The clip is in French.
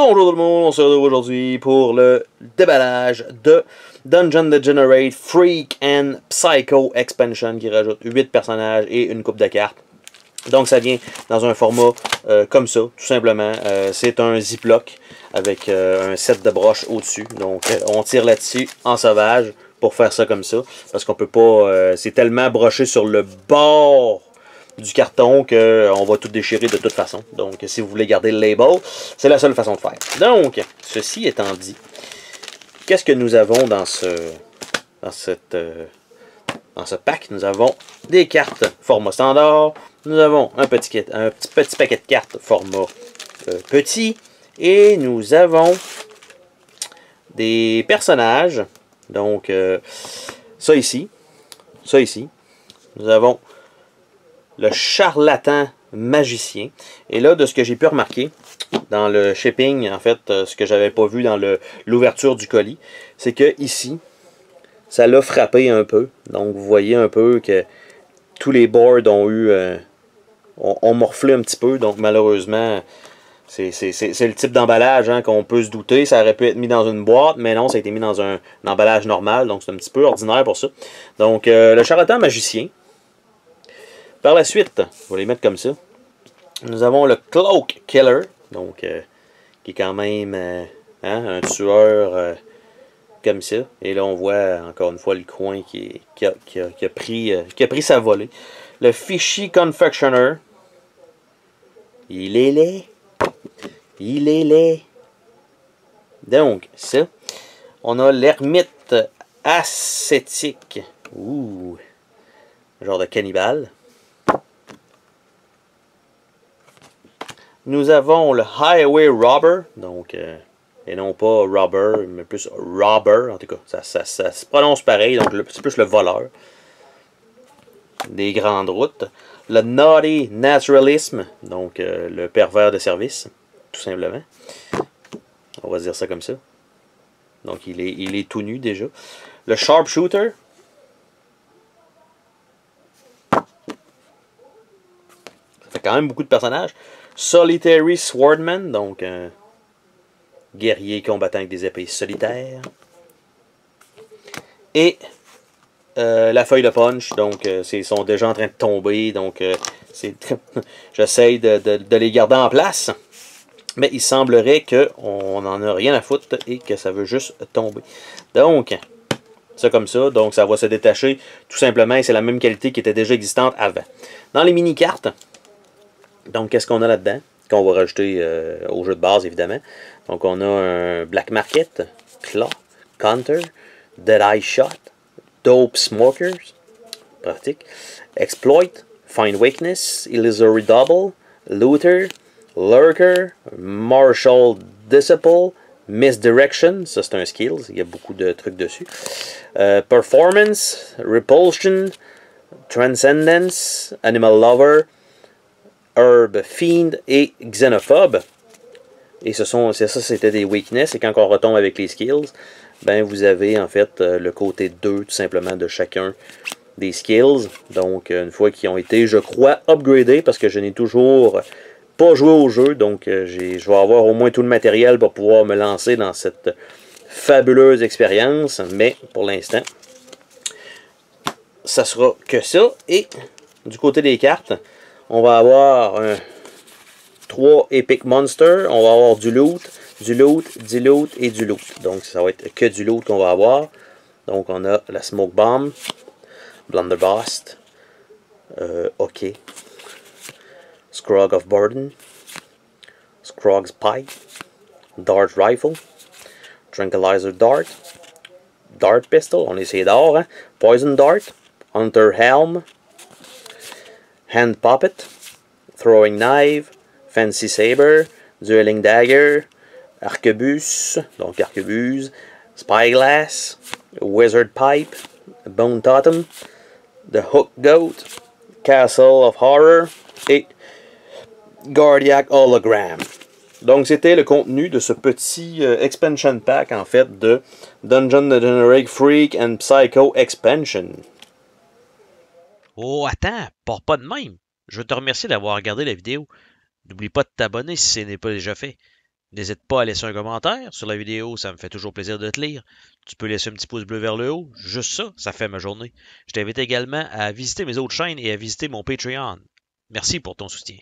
Bonjour tout le monde, on se retrouve aujourd'hui pour le déballage de Dungeon Degenerate Freak and Psycho Expansion qui rajoute 8 personnages et une coupe de cartes. Donc ça vient dans un format comme ça, tout simplement. C'est un ziploc avec un set de broches au-dessus. Donc on tire là-dessus en sauvage pour faire ça comme ça. Parce qu'on peut pas... c'est tellement broché sur le bord du carton qu'on va tout déchirer de toute façon. Donc si vous voulez garder le label, c'est la seule façon de faire. Donc, ceci étant dit, qu'est-ce que nous avons dans ce pack? Nous avons des cartes format standard, nous avons un petit paquet de cartes format petit, et nous avons des personnages. Donc, ça ici, nous avons le charlatan magicien. Et là, de ce que j'ai pu remarquer dans le shipping, en fait, ce que j'avais pas vu dans l'ouverture du colis, c'est que ici, ça l'a frappé un peu. Donc, vous voyez un peu que tous les boards ont morflé un petit peu. Donc, malheureusement, c'est le type d'emballage qu'on peut se douter. Ça aurait pu être mis dans une boîte, mais non, ça a été mis dans un emballage normal. Donc, c'est un petit peu ordinaire pour ça. Donc, le charlatan magicien. Par la suite, on va les mettre comme ça. Nous avons le Cloak Killer, donc qui est quand même un tueur comme ça. Et là, on voit encore une fois le coin qui a pris sa volée. Le Fishy Confectioner. Il est laid. Il est laid. Donc, ça. On a l'ermite ascétique. Ouh. Genre de cannibale. Nous avons le Highway Robber, donc, et non pas Robber, mais plus Robber, en tout cas, ça se prononce pareil, donc c'est plus le voleur des grandes routes. Le Naughty Naturalism, donc le pervers de service, tout simplement. On va dire ça comme ça. Donc il est tout nu déjà. Le Sharpshooter. Ça fait quand même beaucoup de personnages. Solitary Swordman, donc un guerrier combattant avec des épées solitaires. Et la feuille de punch, donc ils sont déjà en train de tomber, donc j'essaye de les garder en place. Mais il semblerait qu'on n'en a rien à foutre et que ça veut juste tomber. Donc, ça comme ça, donc ça va se détacher tout simplement et c'est la même qualité qui était déjà existante avant. Dans les mini-cartes, donc, qu'est-ce qu'on a là-dedans? Qu'on va rajouter au jeu de base, évidemment. Donc, on a un Black Market, Claw, Counter, Dead Eye Shot, Dope Smokers, pratique, Exploit, Find Weakness, Illusory Double, Looter, Lurker, Martial Disciple, Misdirection, ça c'est un skills, il y a beaucoup de trucs dessus. Performance, Repulsion, Transcendence, Animal Lover, Herb Fiend et Xenophobe. Et ça, c'était des weakness. Et quand on retombe avec les skills, ben vous avez en fait le côté 2 tout simplement de chacun des skills. Donc une fois qu'ils ont été, je crois, upgradés, parce que je n'ai toujours pas joué au jeu. Donc je vais avoir au moins tout le matériel pour pouvoir me lancer dans cette fabuleuse expérience. Mais pour l'instant, ça sera que ça. Et du côté des cartes, on va avoir 3 Epic Monsters, on va avoir du loot, du loot, du loot et du loot. Donc ça va être que du loot qu'on va avoir. Donc on a la Smoke Bomb, Blunderbuss, OK, Scrog of Burden, Scrog's Pipe, Dart Rifle, Tranquilizer Dart, Dart Pistol, on essaie d'or, hein? Poison Dart, Hunter Helm, Hand Puppet, Throwing Knife, Fancy Saber, Dueling Dagger, Arquebus, donc Arquebuse, Spyglass, Wizard Pipe, Bone Totem, The Hook Goat, Castle of Horror et Guardiac Hologram. Donc c'était le contenu de ce petit expansion pack en fait de Dungeon Degenerate Freak and Psycho Expansion. Oh, attends, pars pas de même. Je veux te remercier d'avoir regardé la vidéo. N'oublie pas de t'abonner si ce n'est pas déjà fait. N'hésite pas à laisser un commentaire sur la vidéo, ça me fait toujours plaisir de te lire. Tu peux laisser un petit pouce bleu vers le haut, juste ça, ça fait ma journée. Je t'invite également à visiter mes autres chaînes et à visiter mon Patreon. Merci pour ton soutien.